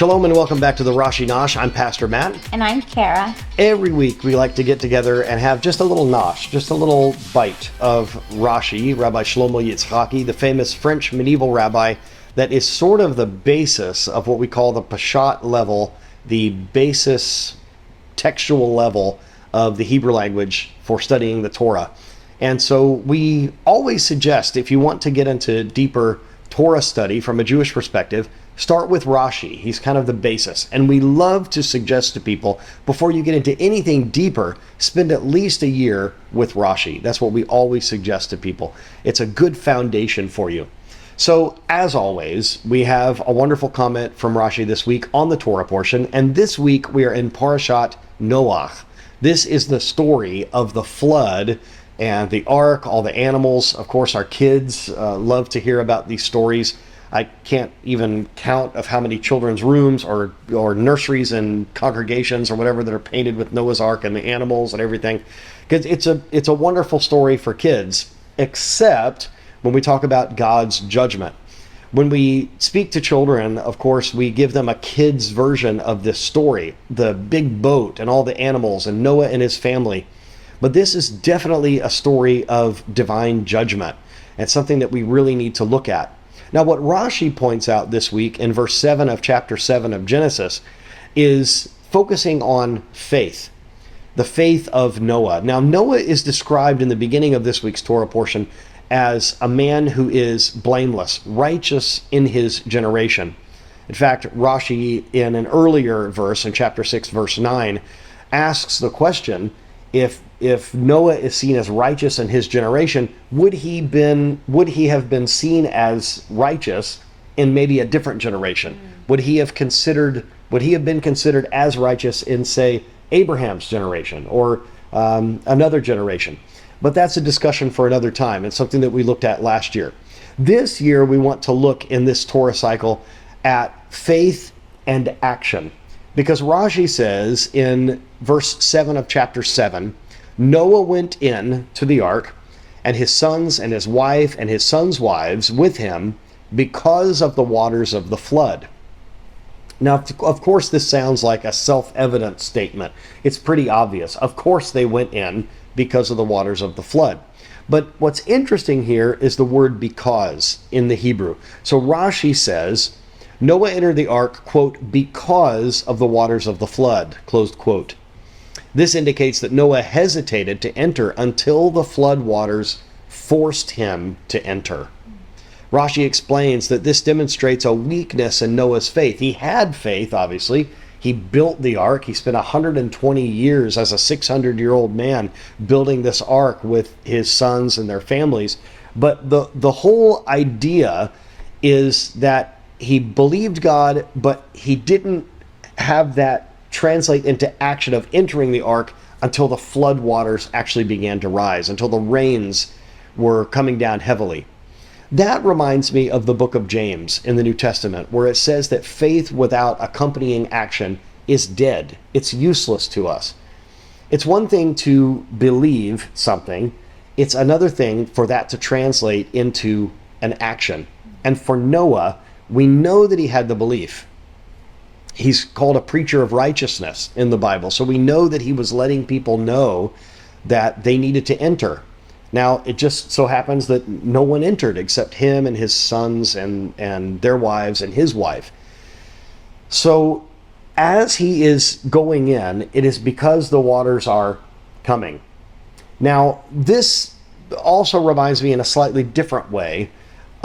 Shalom and welcome back to the Rashi Nosh. I'm Pastor Matt. And I'm Kara. Every week we like to get together and have just a little nosh, just a little bite of Rashi, Rabbi Shlomo Yitzchaki, the famous French medieval rabbi that is sort of the basis of what we call the Peshat level, the basis textual level of the Hebrew language for studying the Torah. And so we always suggest, if you want to get into deeper Torah study from a Jewish perspective, start with Rashi. He's kind of the basis. And we love to suggest to people, before you get into anything deeper, spend at least a year with Rashi. That's what we always suggest to people. It's a good foundation for you. So, as always, we have a wonderful comment from Rashi this week on the Torah portion. And this week we are in Parashat Noach. This is the story of the flood and the ark, all the animals. Of course, our kids love to hear about these stories. I can't even count of how many children's rooms or nurseries and congregations or whatever that are painted with Noah's Ark and the animals and everything. Because it's a wonderful story for kids, except when we talk about God's judgment. When we speak to children, of course, we give them a kid's version of this story, the big boat and all the animals and Noah and his family. But this is definitely a story of divine judgment and something that we really need to look at. Now, what Rashi points out this week in verse 7 of chapter 7 of Genesis is focusing on faith, the faith of Noah. Now, Noah is described in the beginning of this week's Torah portion as a man who is blameless, righteous in his generation. In fact, Rashi, in an earlier verse, in chapter 6, verse 9, asks the question, if Noah is seen as righteous in his generation, would he have been seen as righteous in maybe a different generation? Would he have been considered as righteous in, say, Abraham's generation or another generation? But that's a discussion for another time. It's something that we looked at last year. This year, we want to look in this Torah cycle at faith and action. Because Rashi says in verse 7 of chapter 7, Noah went in to the ark, and his sons and his wife and his sons' wives with him because of the waters of the flood. Now, of course, this sounds like a self-evident statement. It's pretty obvious. Of course, they went in because of the waters of the flood. But what's interesting here is the word because in the Hebrew. So Rashi says, Noah entered the ark, quote, because of the waters of the flood, closed quote. This indicates that Noah hesitated to enter until the flood waters forced him to enter. Rashi explains that this demonstrates a weakness in Noah's faith. He had faith, obviously. He built the ark. He spent 120 years as a 600-year-old man building this ark with his sons and their families. But the whole idea is that he believed God, but he didn't have that translate into action of entering the ark until the flood waters actually began to rise, until the rains were coming down heavily. That reminds me of the book of James in the New Testament, where it says that faith without accompanying action is dead. It's useless to us. It's one thing to believe something. It's another thing for that to translate into an action. And for Noah, we know that he had the belief. He's called a preacher of righteousness in the Bible. So we know that he was letting people know that they needed to enter. Now, it just so happens that no one entered except him and his sons and their wives and his wife. So as he is going in, it is because the waters are coming. Now, this also reminds me in a slightly different way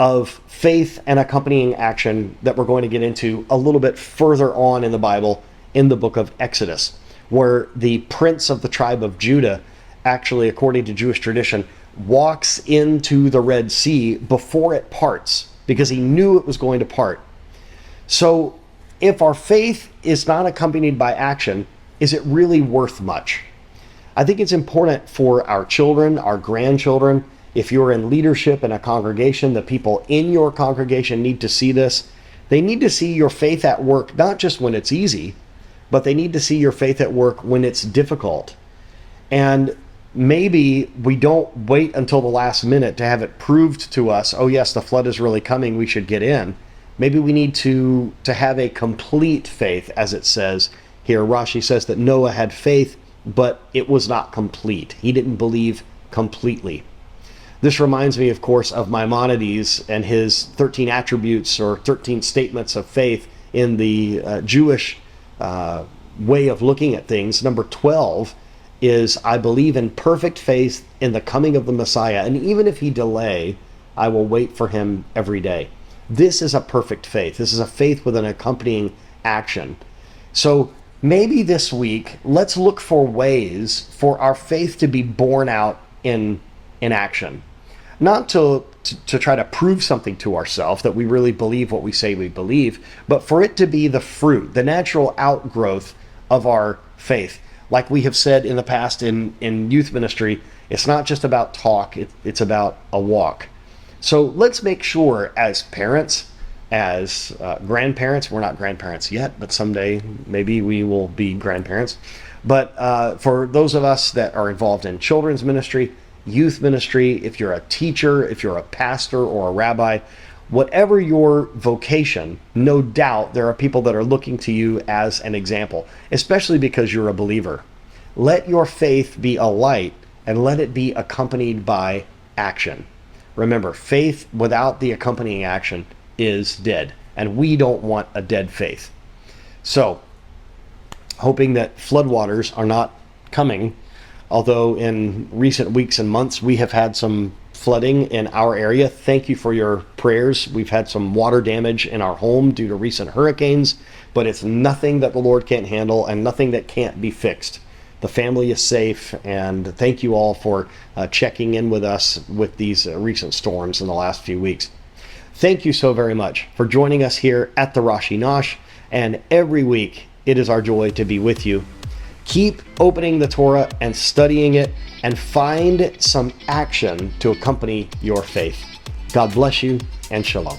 of faith and accompanying action that we're going to get into a little bit further on in the Bible, in the book of Exodus, where the prince of the tribe of Judah, actually, according to Jewish tradition, walks into the Red Sea before it parts, because he knew it was going to part. So if our faith is not accompanied by action, is it really worth much? I think it's important for our children, our grandchildren. If you're in leadership in a congregation, the people in your congregation need to see this. They need to see your faith at work, not just when it's easy, but they need to see your faith at work when it's difficult. And maybe we don't wait until the last minute to have it proved to us, oh yes, the flood is really coming, we should get in. Maybe we need to have a complete faith, as it says here. Rashi says that Noah had faith, but it was not complete. He didn't believe completely. This reminds me, of course, of Maimonides and his 13 attributes or 13 statements of faith in the Jewish way of looking at things. Number 12 is, I believe in perfect faith in the coming of the Messiah, and even if he delay, I will wait for him every day. This is a perfect faith. This is a faith with an accompanying action. So maybe this week, let's look for ways for our faith to be borne out in action. Not to try to prove something to ourselves that we really believe what we say we believe, but for it to be the fruit, the natural outgrowth of our faith. Like we have said in the past in youth ministry, it's not just about talk, it's about a walk. So let's make sure as parents, as grandparents, we're not grandparents yet, but someday maybe we will be grandparents. But for those of us that are involved in children's ministry, youth ministry, if you're a teacher, if you're a pastor or a rabbi, whatever your vocation, no doubt there are people that are looking to you as an example, especially because you're a believer. Let your faith be a light and let it be accompanied by action. Remember, faith without the accompanying action is dead, and we don't want a dead faith. So, hoping that floodwaters are not coming, although in recent weeks and months we have had some flooding in our area. Thank you for your prayers. We've had some water damage in our home due to recent hurricanes, but it's nothing that the Lord can't handle and nothing that can't be fixed. The family is safe, and thank you all for checking in with us with these recent storms in the last few weeks. Thank you so very much for joining us here at the Rashi Nosh, and every week it is our joy to be with you. Keep opening the Torah and studying it, and find some action to accompany your faith. God bless you, and shalom.